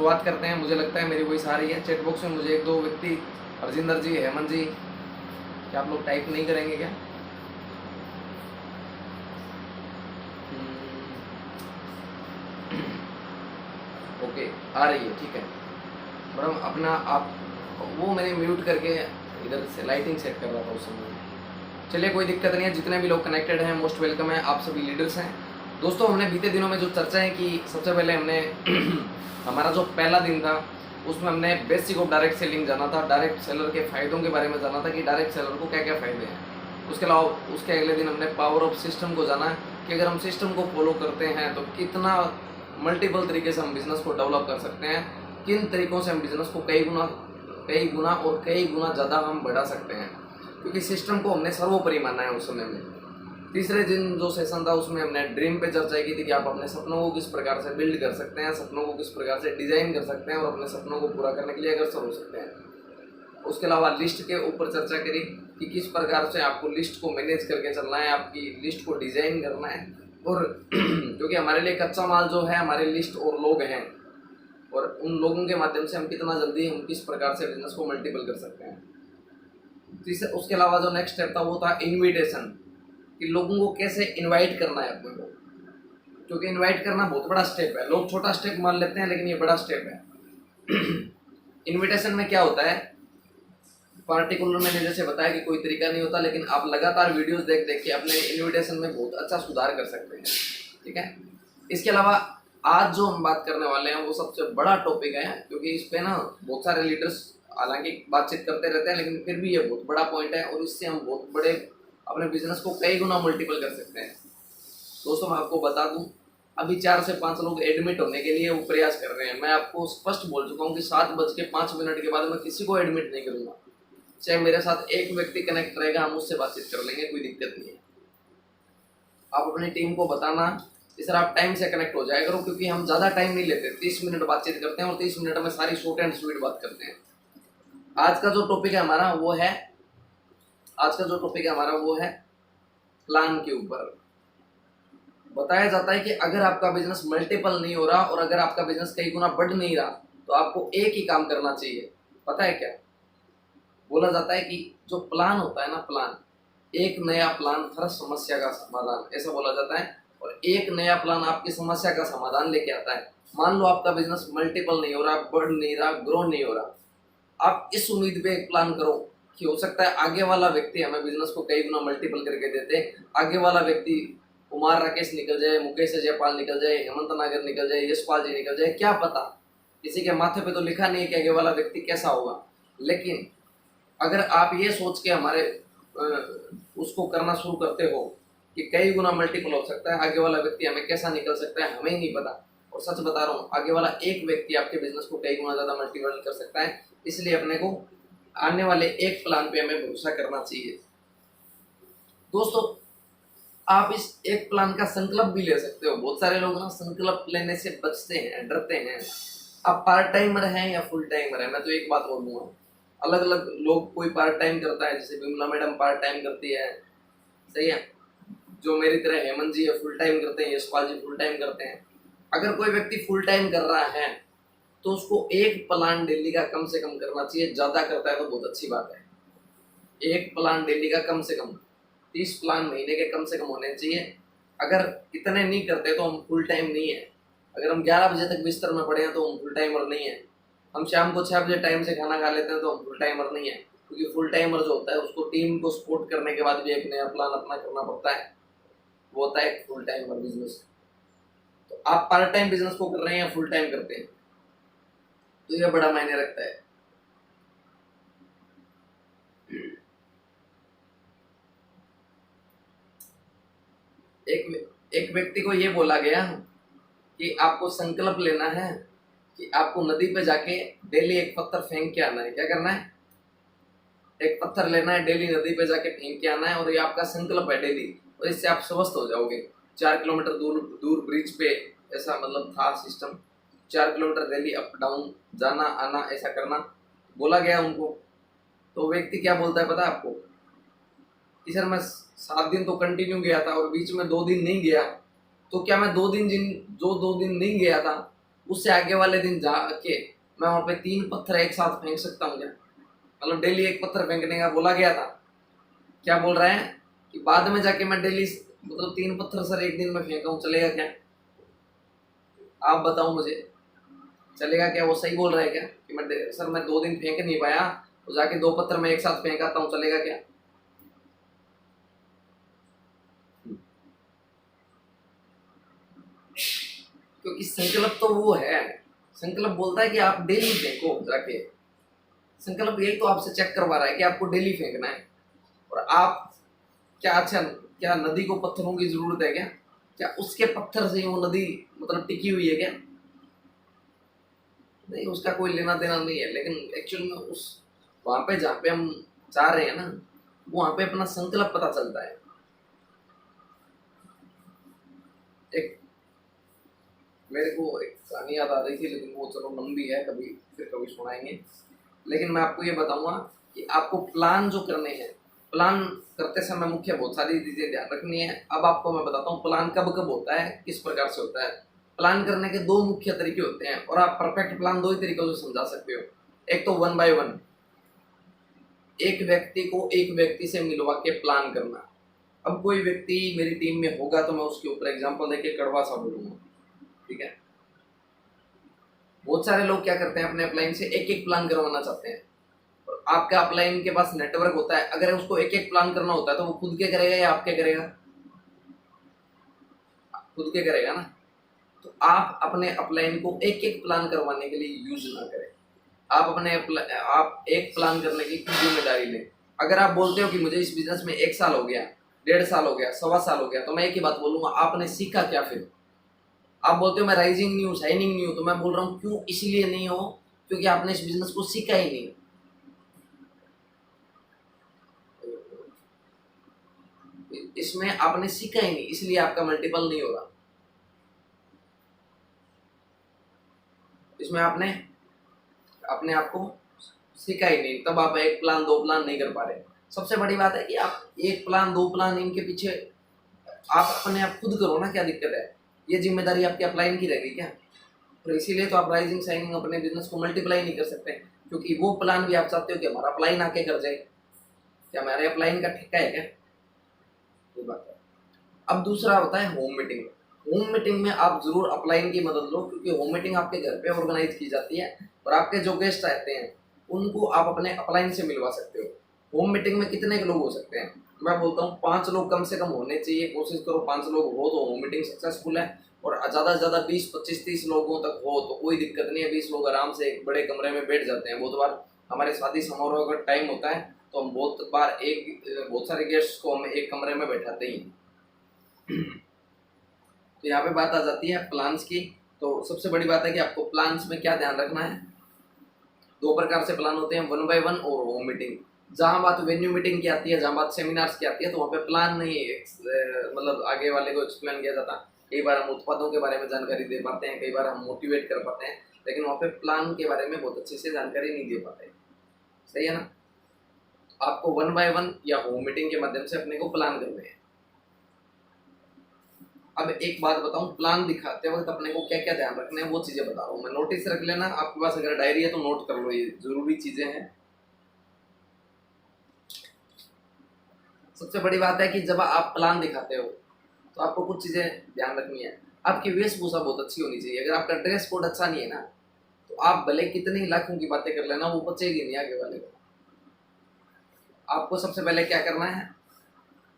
शुरुआत करते हैं। मुझे लगता है मेरी वॉइस आ रही है। चैट बॉक्स में मुझे एक दो व्यक्ति, हरजिंदर जी, हेमंत जी, क्या आप लोग टाइप नहीं करेंगे क्या? ओके, आ रही है, ठीक है मैडम। अपना आप वो मैंने म्यूट करके इधर से लाइटिंग सेट कर रहा था उस समय। चलिए, कोई दिक्कत नहीं है। जितने भी लोग कनेक्टेड हैं मोस्ट वेलकम है। आप सभी लीडर्स हैं। दोस्तों, हमने बीते दिनों में जो चर्चाएं की, सबसे पहले हमने हमारा जो पहला दिन था उसमें हमने बेसिक ऑफ डायरेक्ट सेलिंग जाना था, डायरेक्ट सेलर के फायदों के बारे में जाना था कि डायरेक्ट सेलर को क्या क्या फायदे हैं। उसके अलावा उसके अगले दिन हमने पावर ऑफ सिस्टम को जाना कि अगर हम सिस्टम को फॉलो करते हैं तो कितना मल्टीपल तरीके से हम बिजनेस को डेवलप कर सकते हैं, किन तरीकों से हम बिजनेस को कई गुना और कई गुना ज़्यादा हम बढ़ा सकते हैं, क्योंकि सिस्टम को हमने सर्वोपरि माना है उस समय में। तीसरे दिन जो सेशन था उसमें हमने ड्रीम पे चर्चा की थी कि आप अपने सपनों को किस प्रकार से बिल्ड कर सकते हैं, सपनों को किस प्रकार से डिजाइन कर सकते हैं और अपने सपनों को पूरा करने के लिए अग्रसर हो सकते हैं। उसके अलावा लिस्ट के ऊपर चर्चा करी कि किस प्रकार से आपको लिस्ट को मैनेज करके चलना है, आपकी लिस्ट को डिजाइन करना है, और क्योंकि हमारे लिए कच्चा माल जो है हमारे लिस्ट और लोग हैं, और उन लोगों के माध्यम से हम कितना जल्दी हम किस प्रकार से बिजनेस को मल्टीपल कर सकते हैं। तीसरे उसके अलावा जो नेक्स्ट स्टेप था वो था इनविटेशन, कि लोगों को कैसे इनवाइट करना है अपने को, क्योंकि इनवाइट करना बहुत बड़ा स्टेप है। लोग छोटा स्टेप मान लेते हैं लेकिन ये बड़ा स्टेप है। इनविटेशन में क्या होता है, पार्टिकुलर मैंने जैसे बताया कि कोई तरीका नहीं होता, लेकिन आप लगातार वीडियोस देख देख के अपने इनविटेशन में बहुत अच्छा सुधार कर सकते हैं, ठीक है। इसके अलावा आज जो हम बात करने वाले हैं वो सबसे बड़ा टॉपिक है, क्योंकि इस पे ना बहुत सारे लीडर्स हालांकि बातचीत करते रहते हैं, लेकिन फिर भी ये बहुत बड़ा पॉइंट है और इससे हम बहुत बड़े अपने बिजनेस को कई गुना मल्टीपल कर सकते हैं। दोस्तों, मैं आपको बता दूं, अभी 4 से 5 लोग एडमिट होने के लिए वो प्रयास कर रहे हैं। मैं आपको स्पष्ट बोल चुका हूँ कि 7:05 के बाद मैं किसी को एडमिट नहीं करूँगा। चाहे मेरे साथ एक व्यक्ति कनेक्ट रहेगा, हम उससे बातचीत कर लेंगे, कोई दिक्कत नहीं है। आप अपनी टीम को बताना, इस तरह आप टाइम से कनेक्ट हो जाया करो, क्योंकि हम ज़्यादा टाइम नहीं लेते, 30 मिनट बातचीत करते हैं और 30 मिनट में सारी शॉर्ट एंड स्वीट बात करते हैं। आज का जो टॉपिक है हमारा वो है प्लान के ऊपर। बताया जाता है कि अगर आपका बिजनेस मल्टीपल नहीं हो रहा और अगर आपका बिजनेस कई गुना बढ़ नहीं रहा तो आपको एक ही काम करना चाहिए। पता है क्या बोला जाता है कि जो प्लान होता है ना, प्लान, एक नया प्लान हर समस्या का समाधान, ऐसा बोला जाता है। और एक नया प्लान आपकी समस्या का समाधान लेके आता है। मान लो आपका बिजनेस मल्टीपल नहीं हो रहा, बढ़ नहीं रहा, ग्रो नहीं हो रहा, आप इस उम्मीद पे एक प्लान करो कि हो सकता है आगे वाला व्यक्ति हमें बिजनेस को कई गुना मल्टीपल करके देते। आगे वाला व्यक्ति कुमार राकेश निकल जाए, मुकेश जयपाल निकल जाए, हेमंत नागर निकल जाए, यशपाल जी निकल जाए, क्या पता। किसी के माथे पे तो लिखा नहीं है कि आगे वाला व्यक्ति कैसा होगा, लेकिन अगर आप ये सोच के उसको करना शुरू करते हो कि कई गुना मल्टीपल हो सकता है, आगे वाला व्यक्ति हमें कैसा निकल सकता है हमें ही नहीं पता। और सच बता रहा हूँ, आगे वाला एक व्यक्ति आपके बिजनेस को कई गुना ज़्यादा मल्टीपल कर सकता है। इसलिए अपने को आने वाले एक प्लान पे हमें भरोसा करना चाहिए। दोस्तों, आप इस एक प्लान का संकल्प भी ले सकते हो। बहुत सारे लोग ना संकल्प लेने से बचते हैं, डरते हैं। आप पार्ट टाइमर हैं या फुल टाइमर है, मैं तो एक बात बोलूँगा, अलग अलग लोग, कोई पार्ट टाइम करता है, जैसे विमला मैडम पार्ट टाइम करती है, सही है, जो मेरी तरह हेमंत जी है फुल टाइम करते हैं, यशपाल जी फुल टाइम करते हैं। अगर कोई व्यक्ति फुल टाइम कर रहा है तो उसको एक प्लान डेली का कम से कम करना चाहिए। ज़्यादा करता है तो बहुत अच्छी बात है। एक प्लान डेली का कम से कम 30 प्लान महीने के कम से कम होने चाहिए। अगर इतने नहीं करते तो हम फुल टाइम नहीं है। अगर हम 11 बजे तक बिस्तर में पड़े हैं तो हम फुल टाइमर नहीं है। हम शाम को 6 बजे टाइम से खाना खा लेते हैं तो हम फुल टाइमर नहीं है। क्योंकि फुल टाइमर जो होता है उसको टीम को सपोर्ट करने के बाद भी एक नया प्लान अपना करना पड़ता है, वो होता है फुल टाइमर बिजनेस। तो आप पार्ट टाइम बिजनेस को कर रहे हैं या फुल टाइम करते हैं, तो यह बड़ा मायने रखता है। एक व्यक्ति को यह बोला गया कि आपको संकल्प लेना है कि आपको नदी पे जाके डेली एक पत्थर फेंक के आना है। क्या करना है? एक पत्थर लेना है, डेली नदी पे जाके फेंक के आना है, और ये आपका संकल्प है डेली, और इससे आप स्वस्थ हो जाओगे। 4 किलोमीटर दूर ब्रिज पे ऐसा मतलब था system, 4 kilometre daily up down जाना आना ऐसा करना बोला गया उनको। तो व्यक्ति क्या बोलता है पता है आपको कि सर मैं 7 दिन तो कंटिन्यू गया था और बीच में 2 दिन नहीं गया, तो क्या मैं 2 दिन नहीं गया था उससे आगे वाले दिन जाके मैं वहाँ पे 3 पत्थर एक साथ फेंक सकता हूँ क्या? मतलब डेली एक पत्थर फेंकने का बोला गया था, क्या बोल रहे हैं कि बाद में जाके मैं डेली मतलब 3 पत्थर सर एक दिन में फेंका हूँ, चलेगा क्या? आप बताओ मुझे, चलेगा क्या? वो सही बोल रहा है क्या कि मैं 2 दिन फेंक नहीं पाया तो जाके 2 पत्थर मैं एक साथ फेंक आता हूँ, चलेगा क्या? क्योंकि संकल्प तो वो है, संकल्प बोलता है कि आप डेली फेंको जाके। संकल्प यही तो आपसे चेक करवा रहा है कि आपको डेली फेंकना है। और आप क्या, अच्छा क्या नदी को पत्थरों की जरूरत है क्या? क्या उसके पत्थर से ही वो नदी मतलब टिकी हुई है क्या? नहीं, उसका कोई लेना देना नहीं है। लेकिन एक्चुअल में उस वहां पे जहाँ पे हम जा रहे हैं ना, वहां पे अपना संकल्प पता चलता है। एक मेरे को एक कहानी याद आ रही थी, लेकिन वो चलो लंबी है, कभी फिर कभी सुनाएंगे। लेकिन मैं आपको ये बताऊंगा कि आपको प्लान जो करने हैं, प्लान करते समय मुख्य बहुत सारी चीजें ध्यान रखनी है। अब आपको मैं बताता हूँ प्लान कब कब होता है, किस प्रकार से होता है। प्लान करने के 2 मुख्य तरीके होते हैं, और आप परफेक्ट प्लान 2 ही तरीकों से समझा सकते हो। एक तो 1 बाय 1, एक व्यक्ति को एक व्यक्ति से मिलवा के प्लान करना। अब कोई व्यक्ति मेरी टीम में होगा तो मैं उसके ऊपर एग्जांपल देके कड़वा सा बोलूंगा, ठीक है? बहुत सारे लोग क्या करते हैं, अपने अपलाइन से एक एक प्लान करवाना चाहते हैं। और आपका अपलाइन के पास नेटवर्क होता है, अगर उसको एक एक प्लान करना होता है तो वो खुद के करेगा या आपके करेगा? खुद के करेगा ना। तो आप अपने अपलाइन को एक एक प्लान करवाने के लिए यूज ना करें। आप एक प्लान करने की खुद जिम्मेदारी लें। अगर आप बोलते हो कि मुझे इस बिजनेस में 1 साल हो गया, 1.5 साल हो गया, 1.25 साल हो गया, तो मैं एक ही बात बोलूंगा, आपने सीखा क्या फिर? आप बोलते हो मैं राइजिंग नहीं हूँ, शाइनिंग नहीं हूँ, तो मैं बोल रहा हूँ क्यों, इसलिए नहीं हो क्योंकि आपने इस बिजनेस को सीखा ही नहीं। इसमें आपने सीखा ही नहीं, इसलिए आपका मल्टीपल नहीं हो रहा। इसमें आपने अपने आप को सीखा ही नहीं, तब आप एक प्लान 2 प्लान नहीं कर पा रहे। सबसे बड़ी बात है कि आप एक प्लान 2 प्लान इनके पीछे आप अपने आप खुद करो ना, क्या दिक्कत है? ये जिम्मेदारी आपके अपलाइन की रहेगी क्या? और इसीलिए तो आप राइजिंग शाइनिंग अपने बिजनेस को मल्टीप्लाई नहीं कर सकते, क्योंकि वो प्लान भी आप चाहते हो कि हमारा अपलाइन आके कर जाए। क्या हमारे अपलाइन का ठेका है क्या? ये बात है। अब दूसरा होता है होम मीटिंग। होम मीटिंग में आप जरूर अपलाइन की मदद लो, क्योंकि होम मीटिंग आपके घर पे ऑर्गेनाइज की जाती है और आपके जो गेस्ट रहते हैं उनको आप अपने अपलाइन से मिलवा सकते हो। होम मीटिंग में कितने के लोग हो सकते हैं? मैं बोलता हूँ 5 लोग कम से कम होने चाहिए। कोशिश करो 5 लोग हो तो होम मीटिंग सक्सेसफुल है। और ज़्यादा से ज़्यादा 20 25 30 लोगों तक हो तो कोई दिक्कत नहीं है। 20 लोग आराम से एक बड़े कमरे में बैठ जाते हैं। बहुत बार हमारे शादी समारोह का टाइम होता है तो हम बहुत सारे गेस्ट को हम एक कमरे में बैठाते ही। तो यहाँ पे बात आ जाती है प्लान्स की। तो सबसे बड़ी बात है कि आपको प्लान्स में क्या ध्यान रखना है। 2 प्रकार से प्लान होते हैं, 1 बाय 1 और होम मीटिंग। जहाँ बात वेन्यू मीटिंग की आती है, जहाँ बात सेमिनार्स की आती है, तो वहाँ पे प्लान नहीं मतलब आगे वाले को एक्सप्लेन किया जाता। कई बार हम उत्पादों के बारे में जानकारी दे पाते हैं, कई बार हम मोटिवेट कर पाते हैं, लेकिन वहाँ पे प्लान के बारे में बहुत अच्छे से जानकारी नहीं दे पाते। सही है ना? आपको 1 बाय 1 या होम मीटिंग के माध्यम से अपने को प्लान करने हैं। अब एक बात बताऊं, प्लान दिखाते वक्त अपने को क्या क्या ध्यान रखने हैं वो चीजें बता रहा हूँ मैं। नोटिस रख लेना, आपके पास अगर डायरी है तो नोट कर लो, ये जरूरी चीजें हैं। सबसे बड़ी बात है कि जब आप प्लान दिखाते हो तो आपको कुछ चीजें ध्यान रखनी है। आपकी वेशभूषा बहुत अच्छी होनी चाहिए। अगर आपका ड्रेस कोड अच्छा नहीं है ना, तो आप भले कितनी लाखों की बातें कर लेना, वो बचेगी नहीं आगे वाले को। आपको सबसे पहले क्या करना है,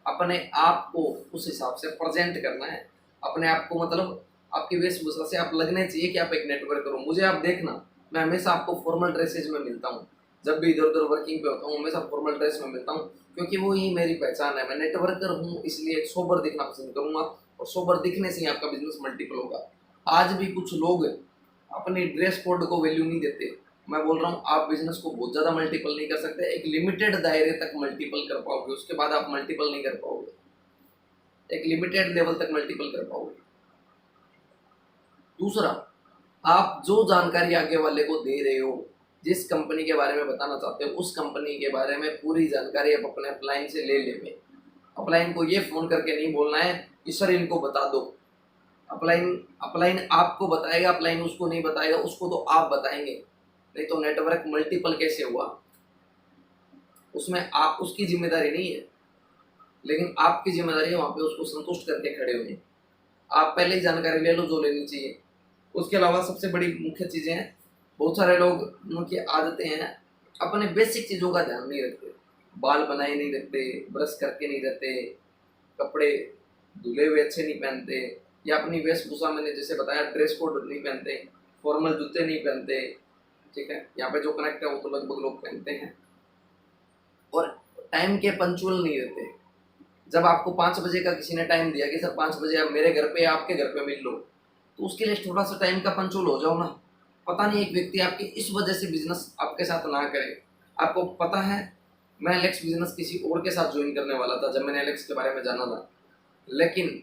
अपने आप को उस हिसाब से प्रेजेंट करना है। अपने आप को मतलब आपकी वेशभूषा से आप लगने चाहिए कि आप एक नेटवर्क करो। मुझे आप देखना, मैं हमेशा आपको फॉर्मल ड्रेसेज में मिलता हूँ। जब भी इधर उधर वर्किंग पे होता हूँ हमेशा फॉर्मल ड्रेस में मिलता हूँ, क्योंकि वो ही मेरी पहचान है। मैं नेटवर्कर हूँ, इसलिए सोबर दिखना पसंद करूंगा, और सोबर दिखने से ही आपका बिजनेस मल्टीपल होगा। आज भी कुछ लोग अपनी ड्रेस कोड को वैल्यू नहीं देते। मैं बोल रहा हूँ आप बिजनेस को बहुत ज़्यादा मल्टीपल नहीं कर सकते। एक लिमिटेड दायरे तक मल्टीपल कर पाओगे, उसके बाद आप मल्टीपल नहीं कर पाओगे। एक लिमिटेड लेवल तक मल्टीपल कर पाओगे। दूसरा, आप जो जानकारी आगे वाले को दे रहे हो, जिस कंपनी के बारे में बताना चाहते हो, उस कंपनी के बारे में पूरी जानकारी आप अपने अपलाइन से ले लेंगे। अपलाइन को ये फोन करके नहीं बोलना है कि सर इनको बता दो, अपलाइन अपलाइन आपको बताएगा, अपलाइन उसको नहीं बताएगा, उसको तो आप बताएंगे, नहीं तो नेटवर्क मल्टीपल कैसे हुआ, उसमें आप उसकी जिम्मेदारी नहीं है, लेकिन आपकी जिम्मेदारी है वहाँ पे उसको संतुष्ट करके खड़े होने। आप पहले ही जानकारी ले लो जो लेनी चाहिए। उसके अलावा सबसे बड़ी मुख्य चीज़ें हैं, बहुत सारे लोग उनकी आदतें हैं अपने बेसिक चीज़ों का ध्यान नहीं रखते, बाल बनाए नहीं रखते, ब्रश करके नहीं रहते, कपड़े धुले हुए अच्छे नहीं पहनते, या अपनी वेशभूषा मैंने जैसे बताया ड्रेस कोड नहीं पहनते, फॉर्मल जूते नहीं पहनते, ठीक है, यहाँ पे जो कनेक्ट है वो तो लगभग लोग पहनते हैं, और टाइम के पंचुअल नहीं रहते। जब आपको 5 बजे का किसी ने टाइम दिया कि सर 5 बजे आप मेरे घर पे या आपके घर पे मिल लो, तो उसके लिए थोड़ा सा टाइम का पंचुअल हो जाओ ना। पता नहीं एक व्यक्ति आपकी इस वजह से बिजनेस आपके साथ ना करे। आपको पता है मैं एलेक्स बिजनेस किसी और के साथ ज्वाइन करने वाला था जब मैंने एलेक्स के बारे में जाना था, लेकिन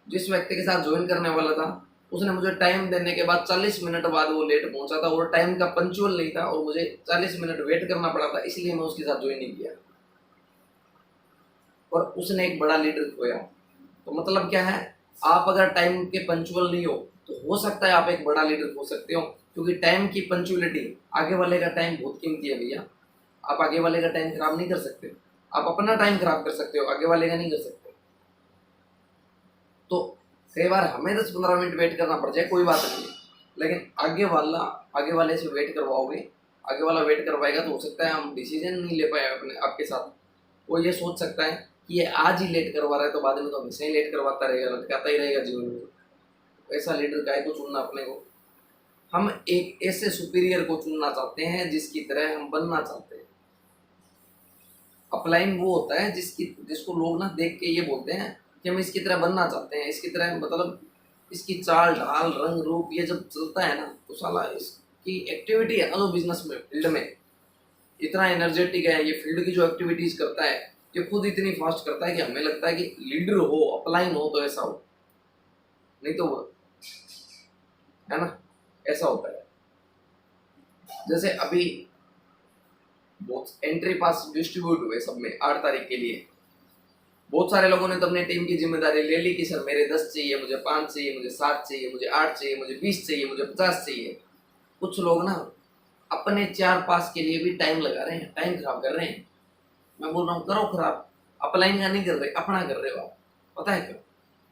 जिस व्यक्ति के साथ ज्वाइन करने वाला था उसने मुझे टाइम देने के बाद 40 मिनट बाद वो लेट पहुंचा था, और टाइम का पंचुअल नहीं था, और मुझे 40 मिनट वेट करना पड़ा था, इसलिए मैं उसके साथ ज्वाइन नहीं किया, और उसने एक बड़ा लीडर खोया। तो मतलब क्या है, आप अगर टाइम के पंचुअल नहीं हो तो हो सकता है आप एक बड़ा लीडर हो सकते हो, क्योंकि टाइम की पंचुअलिटी, आगे वाले का टाइम बहुत कीमती है भैया। आप आगे वाले का टाइम खराब नहीं कर सकते, आप अपना टाइम खराब कर सकते हो, आगे वाले का नहीं कर सकते। तो कई बार हमें 10-15 मिनट वेट करना पड़ जाए कोई बात नहीं, लेकिन आगे वाले से वेट करवाओगे, आगे वाला वेट करवाएगा तो हो सकता है हम डिसीजन नहीं ले पाए अपने आपके साथ। वो ये सोच सकता है कि ये आज ही लेट करवा रहा है तो बाद में तो हमेशा ही लेट करवाता रहेगा, लटकाता ही रहेगा जीवन में। ऐसा लीडर का है को चुनना अपने को। हम एक ऐसे सुपीरियर को चुनना चाहते हैं जिसकी तरह हम बनना चाहते हैं। अपलाइन वो होता है जिसको लोग ना देख के ये बोलते हैं कि हम इसकी तरह बनना चाहते हैं, इसकी तरह, मतलब इसकी चाल ढाल रंग रूप ये जब चलता है ना तो साला इसकी एक्टिविटी है ना जो बिजनेस में फील्ड में इतना एनर्जेटिक है, ये फील्ड की जो एक्टिविटीज करता है ये खुद इतनी फास्ट करता है कि हमें लगता है कि लीडर हो, अपलाइन हो तो ऐसा हो, नहीं तो वो है ना, ऐसा होता है। जैसे अभी बहुत एंट्री पास डिस्ट्रीब्यूट हुए सब में 8 तारीख के लिए, बहुत सारे लोगों ने तो अपने टीम की जिम्मेदारी ले ली कि सर मेरे 10 चाहिए, मुझे 5 चाहिए, मुझे 7 चाहिए, मुझे 8 चाहिए, मुझे 20 चाहिए, मुझे 50 चाहिए। कुछ लोग ना अपने 4 पास के लिए भी टाइम लगा रहे हैं, टाइम खराब कर रहे हैं। मैं बोल रहा हूँ करो खराब, अपलाइन का नहीं कर रहे, अपना कर रहे हो आप। पता है क्यों?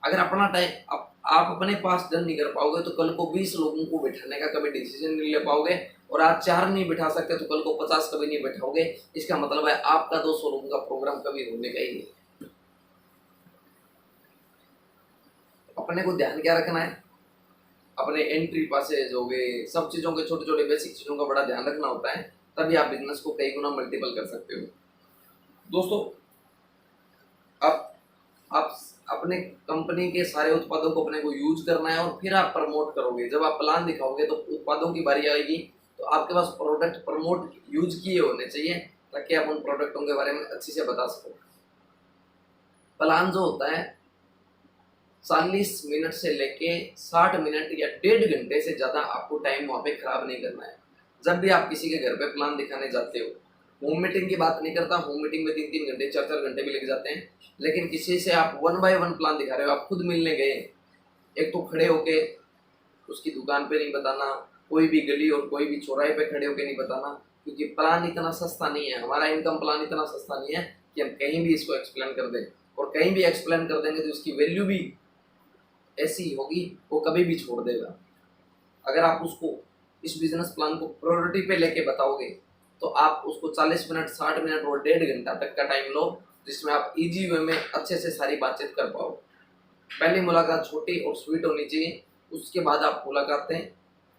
अगर अपना टाइम आप अपने पास डन नहीं कर पाओगे तो कल को 20 लोगों को बिठाने का कभी डिसीजन नहीं ले पाओगे, और आज 4 नहीं बिठा सकते तो कल को 50 कभी नहीं बिठाओगे। इसका मतलब है आपका 200 लोगों का प्रोग्राम कभी होने का ही नहीं। अपने को ध्यान क्या रखना है, अपने एंट्री पासेज हो गए, सब चीज़ों के छोटे छोटे बेसिक चीज़ों का बड़ा ध्यान रखना होता है, तभी आप बिजनेस को कई गुना मल्टीपल कर सकते हो। दोस्तों, आप अपने कंपनी के सारे उत्पादों को अपने को यूज करना है, और फिर आप प्रमोट करोगे। जब आप प्लान दिखाओगे तो उत्पादों की बारी आएगी तो आपके पास प्रोडक्ट प्रमोट यूज किए होने चाहिए, ताकि आप उन प्रोडक्टों के बारे में अच्छे से बता सको। प्लान जो होता है 40 मिनट से लेके 60 मिनट या 1.5 घंटे से ज़्यादा आपको टाइम वहाँ पे खराब नहीं करना है। जब भी आप किसी के घर पे प्लान दिखाने जाते हो, होम मीटिंग की बात नहीं करता, होम मीटिंग में 3-3 घंटे 4-4 घंटे भी लग जाते हैं, लेकिन किसी से आप 1 बाय 1 प्लान दिखा रहे हो, आप खुद मिलने गए, एक तो खड़े होके उसकी दुकान पे नहीं बताना, कोई भी गली और कोई भी चौराहे पे खड़े होके नहीं बताना, क्योंकि प्लान इतना सस्ता नहीं है, हमारा इनकम प्लान इतना सस्ता नहीं है कि हम कहीं भी इसको एक्सप्लेन कर दें, और कहीं भी एक्सप्लेन कर देंगे तो उसकी वैल्यू भी ऐसी होगी वो कभी भी छोड़ देगा। अगर आप उसको इस बिजनेस प्लान को प्रायोरिटी पे लेके बताओगे तो आप उसको 40 मिनट 60 मिनट और 1.5 घंटा तक का टाइम लो, जिसमें आप इजी वे में अच्छे से सारी बातचीत कर पाओ। पहली मुलाकात छोटी और स्वीट होनी चाहिए, उसके बाद आप मुलाकातें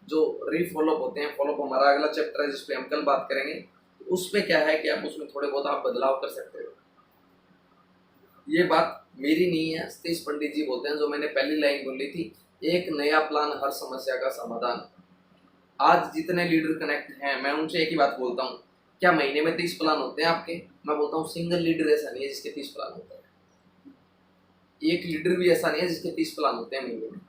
जो रीफॉलोअप होते हैं, फॉलोअप हमारा अगला चैप्टर है जिस पे हम कल बात करेंगे, तो उस पे क्या है कि आप उसमें थोड़े बहुत आप बदलाव कर सकते हो। ये बात मेरी नहीं है, सतीश पंडित जी बोलते हैं, जो मैंने पहली लाइन बोली थी, एक नया प्लान हर समस्या का समाधान। आज जितने लीडर कनेक्ट हैं मैं उनसे एक ही बात बोलता हूँ, क्या महीने में 30 प्लान होते हैं आपके? मैं बोलता हूँ सिंगल लीडर ऐसा नहीं है जिसके 30 प्लान होते हैं, एक लीडर भी ऐसा नहीं है जिसके 30 प्लान होते हैं महीने में।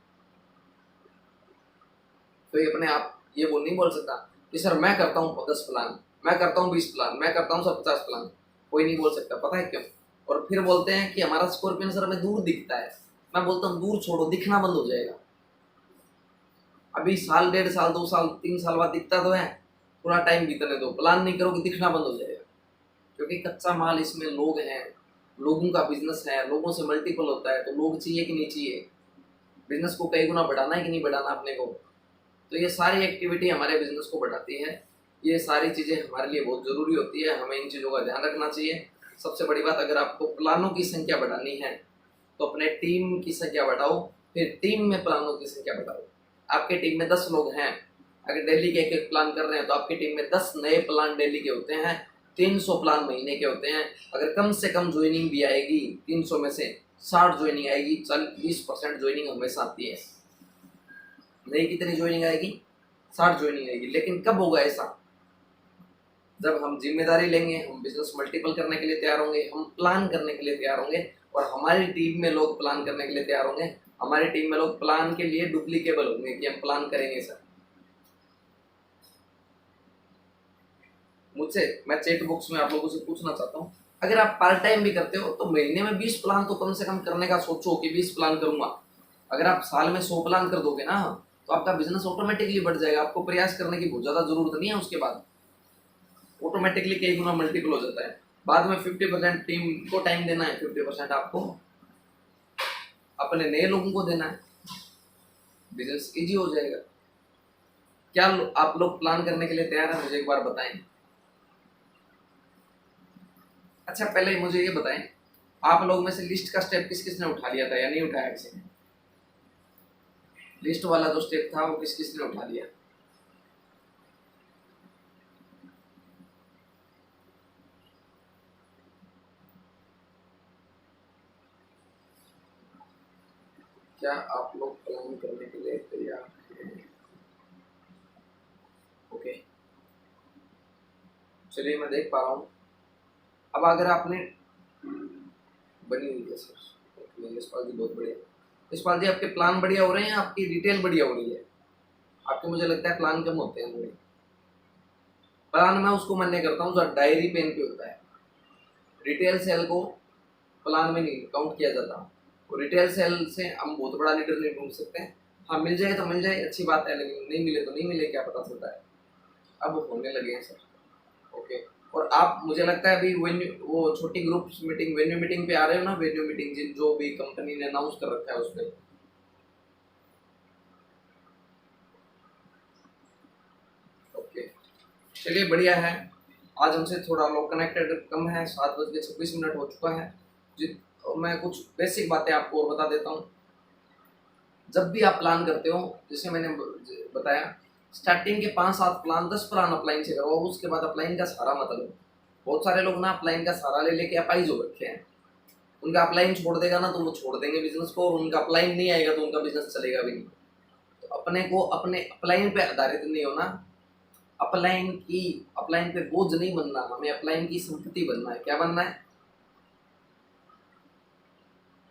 तो ये अपने आप ये वो नहीं बोल सकता कि सर मैं करता हूँ 10 प्लान, मैं करता हूँ 20 प्लान, मैं करता हूँ सर 50 प्लान, कोई नहीं बोल सकता। पता है क्यों? और फिर बोलते हैं कि हमारा स्कॉर्पियन सर हमें दूर दिखता है। मैं बोलता हूँ दूर छोड़ो, दिखना बंद हो जाएगा। अभी साल, 1.5 साल, 2 साल, 3 साल बाद दिखता तो है, थोड़ा टाइम बीतने दो, प्लान नहीं करोगे दिखना बंद हो जाएगा। क्योंकि कच्चा माल इसमें लोग हैं, लोगों का बिजनेस है, लोगों से मल्टीपल होता है, तो लोग चाहिए कि नहीं चाहिए, बिजनेस को कई गुना बढ़ाना है कि नहीं बढ़ाना अपने को। तो ये सारी एक्टिविटी हमारे बिजनेस को बढ़ाती है, ये सारी चीज़ें हमारे लिए बहुत ज़रूरी होती है, हमें इन चीज़ों का ध्यान रखना चाहिए। सबसे बड़ी बात, अगर आपको प्लानों की संख्या बढ़ानी है तो अपने टीम की संख्या बढ़ाओ, फिर टीम में प्लानों की संख्या बढ़ाओ। आपके टीम में 10 लोग हैं, अगर डेली के एक प्लान कर रहे हैं तो आपकी टीम में 10 नए प्लान डेली के होते हैं, 300 प्लान महीने के होते हैं। अगर कम से कम ज्वाइनिंग भी आएगी 300 में से 60 ज्वाइनिंग आएगी, 20% ज्वाइनिंग हमेशा आती है। नई कितनी ज्वाइनिंग आएगी? 60 ज्वाइनिंग आएगी। लेकिन कब होगा ऐसा? जब हम जिम्मेदारी लेंगे, हम बिजनेस मल्टीपल करने के लिए तैयार होंगे, हम प्लान करने के लिए तैयार होंगे, और हमारी टीम में लोग प्लान करने के लिए तैयार होंगे, हमारी टीम में लोग प्लान के लिए डुप्लीकेबल होंगे कि हम प्लान करेंगे सर। मुझसे मैं चैट बॉक्स में आप लोगों से पूछना चाहता हूँ, अगर आप पार्ट टाइम भी करते हो तो महीने में 20 प्लान तो कम से कम करने का सोचो कि 20 प्लान करूंगा। अगर आप साल में 100 प्लान कर दोगे ना, तो आपका बिजनेस ऑटोमेटिकली बढ़ जाएगा। आपको प्रयास करने की बहुत ज़्यादा जरूरत नहीं है, उसके बाद ऑटोमेटिकली कई गुना मल्टीपल हो जाता है। बाद में 50% टीम को टाइम देना है, 50% आपको अपने नए लोगों को देना है, बिजनेस इजी हो जाएगा। क्या आप लोग प्लान करने के लिए तैयार हैं? मुझे एक बार बताएं। अच्छा, पहले मुझे ये बताएं, आप लोग में से लिस्ट का स्टेप किस किस ने उठा लिया था या नहीं उठाया? किसी ने लिस्ट वाला जो स्टेप था वो किस किस ने उठा लिया? क्या आप लोग प्लान करने के लिए तैयार हैं? ओके, चलिए मैं देख पा रहा हूँ। अब अगर आपने बनी हुई है सर, यशपाल जी बहुत बढ़िया। यशपाल जी, आपके प्लान बढ़िया हो रहे हैं, आपकी डिटेल बढ़िया हो रही है। आपके मुझे लगता है प्लान कम होते हैं थोड़े। प्लान मैं उसको मान्य करता हूँ जो डायरी पेन पे होता है। रिटेल सेल को प्लान में नहीं काउंट किया जाता। और रिटेल सेल से हम बहुत बड़ा लीडर नहीं ढूंढ सकते हैं। हाँ, मिल जाए तो मिल जाए, अच्छी बात है, लेकिन नहीं मिले तो नहीं मिले, क्या पता चलता है। अब होने लगे हैं सर। ओके, और आप मुझे लगता है अभी वो छोटी ग्रुप मीटिंग, वेन्यू मीटिंग पे आ रहे हो ना? वेन्यू मीटिंग जिन जो भी कंपनी ने अनाउंस कर रखा है उस पर। ओके, चलिए बढ़िया है। आज हमसे थोड़ा लोग कनेक्टेड कम है, 7:26 हो चुका है। मैं कुछ बेसिक बातें आपको और बता देता हूँ। जब भी आप प्लान करते हो, जैसे मैंने बताया, स्टार्टिंग के 5-7 प्लान, 10 प्लान अपलाइन से करो, उसके बाद अपलाइन का सहारा मत लो। बहुत सारे लोग ना अपलाइन का सहारा ले लेके अपाइज हो रखे हैं। उनका अपलाइन छोड़ देगा ना तो वो छोड़ देंगे बिजनेस को, और उनका अपलाइन नहीं आएगा तो उनका बिजनेस चलेगा भी नहीं। तो अपने को अपने अपलाइन पे आधारित नहीं होना, अपलाइन पे बोझ नहीं बनना, हमें अपलाइन की संपत्ति बनना है। क्या बनना है?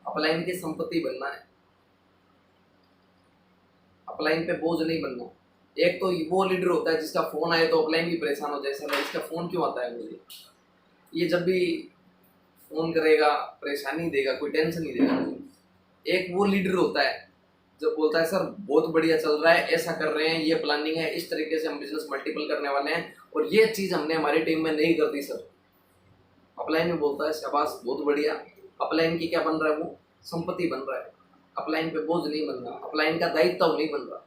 अपलाइन की संपत्ति बनना है, अपलाइन पे बोझ नहीं बनना। एक तो वो लीडर होता है जिसका फोन आए तो अपलाइन भी परेशान हो जाए, सर इसका फोन क्यों आता है मुझे। ये जब भी फोन करेगा परेशानी देगा, कोई टेंशन नहीं देगा मुझे। एक वो लीडर होता है जब बोलता है सर बहुत बढ़िया चल रहा है, ऐसा कर रहे हैं, ये प्लानिंग है, इस तरीके से हम बिजनेस मल्टीपल करने वाले हैं, और ये चीज हमने हमारी टीम में नहीं कर दी सर। अपलाइन में बोलता है शाबाश बहुत बढ़िया। अपलाइन की क्या बन रहा है? वो संपत्ति बन रहा है। अपलाइन पे बोझ नहीं बन रहा, अपलाइन का दायित्व नहीं बन रहा।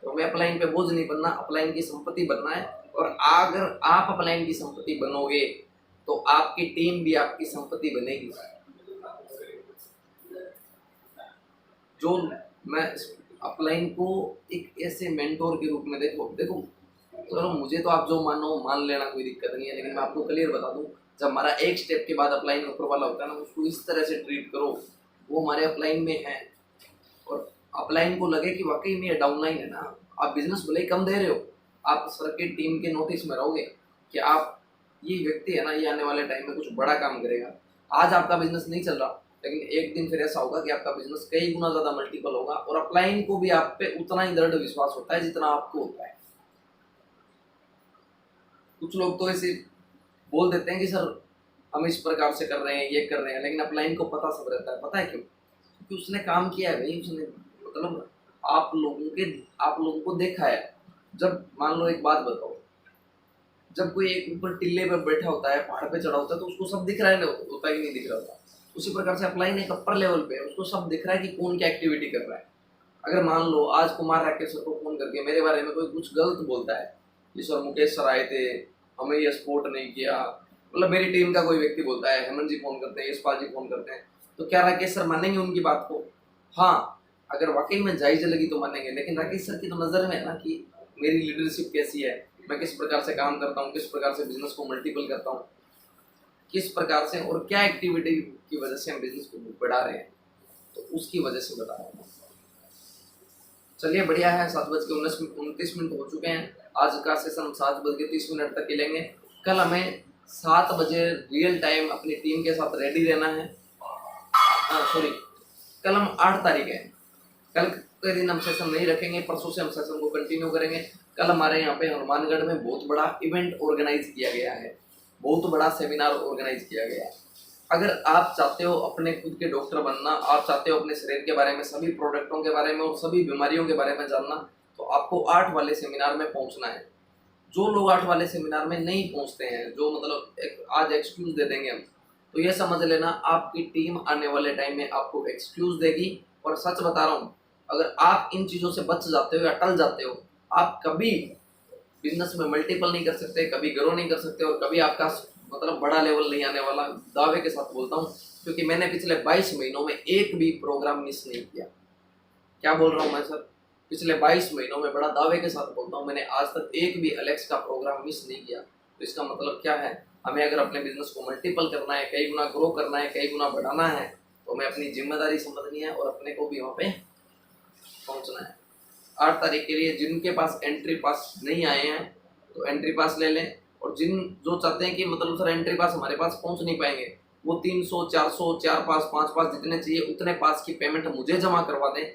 तो हमें अपलाइन पे बोझ नहीं बनना, अपलाइन की संपत्ति बनना है। और अगर आप अपलाइन की संपत्ति बनोगे तो आपकी टीम भी आपकी संपत्ति बनेगी। जो मैं अपलाइन को एक ऐसे मेंटोर के रूप में देखो चलो, मुझे तो आप जो मानो मान लेना, कोई दिक्कत नहीं है, लेकिन मैं आपको क्लियर बता दूं, जब हमारा एक स्टेप के बाद अपलाइन ऊपर वाला होता है ना, उसको इस तरह से ट्रीट करो, वो हमारे अपलाइन में है, और अपलाइन को लगे कि वाकई में ये डाउनलाइन है ना। आप बिजनेस भले ही कम दे रहे हो, आप सर की टीम के नोटिस में रहोगे कि आप, ये व्यक्ति है ना, ये आने वाले टाइम में कुछ बड़ा काम करेगा। आज आपका बिजनेस नहीं चल रहा, लेकिन एक दिन फिर ऐसा होगा कि आपका बिजनेस कई गुना ज्यादा मल्टीपल होगा, और अपलाइन को भी आप पे उतना ही दृढ़ विश्वास होता है जितना आपको होता है। कुछ लोग तो ऐसे बोल देते हैं कि सर हम इस प्रकार से कर रहे हैं, ये कर रहे हैं, लेकिन अपलाइन को पता सब रहता है। पता है क्यों? क्योंकि उसने काम किया है भाई, उसने मतलब आप लोगों को देखा है। जब मान लो एक बात बताओ, जब कोई एक ऊपर टिल्ले पर बैठा होता है, पहाड़ पे चढ़ा होता है, तो उसको सब दिख रहा है ना, होता ही नहीं दिख रहा होता। उसी प्रकार से अप्लाई एक अपर लेवल पे उसको सब दिख रहा है कि कौन क्या एक्टिविटी कर रहा है। अगर मान लो आज कुमार राकेश सर को फोन करके मेरे बारे में कोई कुछ गलत बोलता है कि सर मुकेश सर आए थे, हमें ये सपोर्ट नहीं किया, मतलब मेरी टीम का कोई व्यक्ति बोलता है, हेमंत जी फोन करते हैं, यशपाल जी फोन करते हैं, तो क्या राकेश सर मानेंगे उनकी बात को? हाँ, अगर वाकई में जायज लगी तो मानेंगे। लेकिन राकेश सर की तो नज़र में है ना कि मेरी लीडरशिप कैसी है, मैं किस प्रकार से काम करता हूँ, किस प्रकार से बिजनेस को मल्टीपल करता हूँ, किस प्रकार से और क्या एक्टिविटी की वजह से हम बिजनेस को बढ़ा रहे हैं, तो उसकी वजह से बता रहा हूँ। चलिए बढ़िया है, 7:29 हो चुके हैं। आज का सेशन 7:30 तक ही लेंगे। कल हमें 7 बजे रियल टाइम अपनी टीम के साथ रेडी रहना है। सॉरी, कल हम 8 तारीख है, कल के दिन हम सेशन नहीं रखेंगे, परसों से हम सेशन को कंटिन्यू करेंगे। कल हमारे यहाँ पे हनुमानगढ़ में बहुत बड़ा इवेंट ऑर्गेनाइज किया गया है, बहुत बड़ा सेमिनार ऑर्गेनाइज किया गया है। अगर आप चाहते हो अपने खुद के डॉक्टर बनना, आप चाहते हो अपने शरीर के बारे में, सभी प्रोडक्टों के बारे में और सभी बीमारियों के बारे में जानना, तो आपको 8 वाले सेमिनार में पहुंचना है। जो लोग 8 वाले सेमिनार में नहीं पहुंचते हैं, जो मतलब आज एक्सक्यूज दे देंगे हम, तो ये समझ लेना आपकी टीम आने वाले टाइम में आपको एक्सक्यूज देगी। और सच बता रहा हूँ, अगर आप इन चीज़ों से बच जाते हो या टल जाते हो, आप कभी बिजनेस में मल्टीपल नहीं कर सकते, कभी ग्रो नहीं कर सकते, और कभी आपका मतलब बड़ा लेवल नहीं आने वाला। दावे के साथ बोलता हूँ, क्योंकि मैंने पिछले 22 महीनों में एक भी प्रोग्राम मिस नहीं किया। क्या बोल रहा हूँ मैं सर? पिछले 22 महीनों में बड़ा दावे के साथ बोलता हूँ, मैंने आज तक एक भी एलेक्स का प्रोग्राम मिस नहीं किया। तो इसका मतलब क्या है, हमें अगर अपने बिजनेस को मल्टीपल करना है, कई गुना ग्रो करना है, कई गुना बढ़ाना है, तो हमें अपनी जिम्मेदारी समझनी है और अपने को भी वहाँ पे पहुँचना है। 8 तारीख के लिए जिनके पास एंट्री पास नहीं आए हैं तो एंट्री पास ले लें, और जो चाहते हैं कि मतलब सर एंट्री पास हमारे पास पहुंच नहीं पाएंगे, वो 300, 400, 4 पास, 5 पास जितने चाहिए उतने पास की पेमेंट मुझे जमा करवा दें।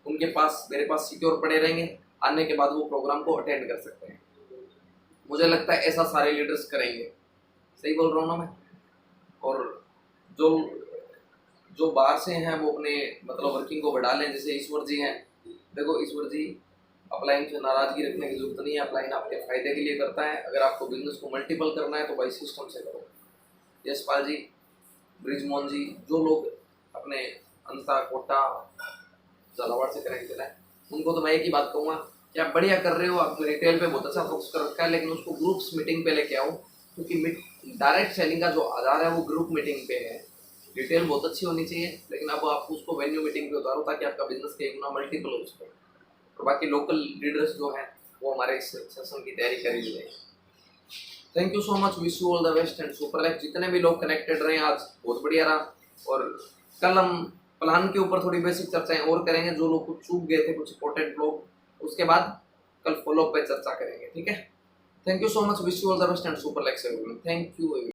उनके पास मेरे पास सिक्योर पड़े रहेंगे, आने के बाद वो प्रोग्राम को अटेंड कर सकते हैं। मुझे लगता है ऐसा सारे लीडर्स करेंगे। सही बोल रहा हूँ ना मैं? और जो जो बाहर से हैं वो अपने मतलब वर्किंग को बढ़ा लें, जैसे ईश्वर जी हैं। देखो ईश्वर जी, अपलाइन से नाराजगी रखने की जरूरत नहीं है, अपलाइन आपके फायदे के लिए करता है। अगर आपको बिजनेस को मल्टीपल करना है तो भाई सिस्टम से करो। यशपाल जी, ब्रिजमोहन जी, जो लोग अपने अंता कोटा झालावाड़ से कनेक्टेड है, उनको तो मैं एक ही बात कहूँगा कि आप बढ़िया कर रहे हो, आप रिटेल पे बहुत अच्छा फोकस कर रखा है, लेकिन उसको ग्रुप्स मीटिंग पे लेके आओ, क्योंकि डायरेक्ट सेलिंग का जो आधार है वो ग्रुप मीटिंग पे है। रिटेल बहुत अच्छी होनी चाहिए, लेकिन अब आप उसको वेन्यू मीटिंग पे उतारो ताकि आपका बिजनेस के गुना मल्टीपल हो सके। और बाकी लोकल लीडर्स जो हैं वो हमारे इस सेशन की तैयारी कर ही रहे हैं। Thank you so much, wish you all the best and super life. जितने भी लोग कनेक्टेड रहे आज बहुत बढ़िया रहा, और कल हम प्लान के ऊपर थोड़ी बेसिक चर्चाएं और करेंगे। जो लोग कुछ चूक गए थे, कुछ इंपॉर्टेंट लोग, उसके बाद कल फॉलो अप पे चर्चा करेंगे। ठीक है, thank you so much, wish you all the best and super life everyone. Thank you.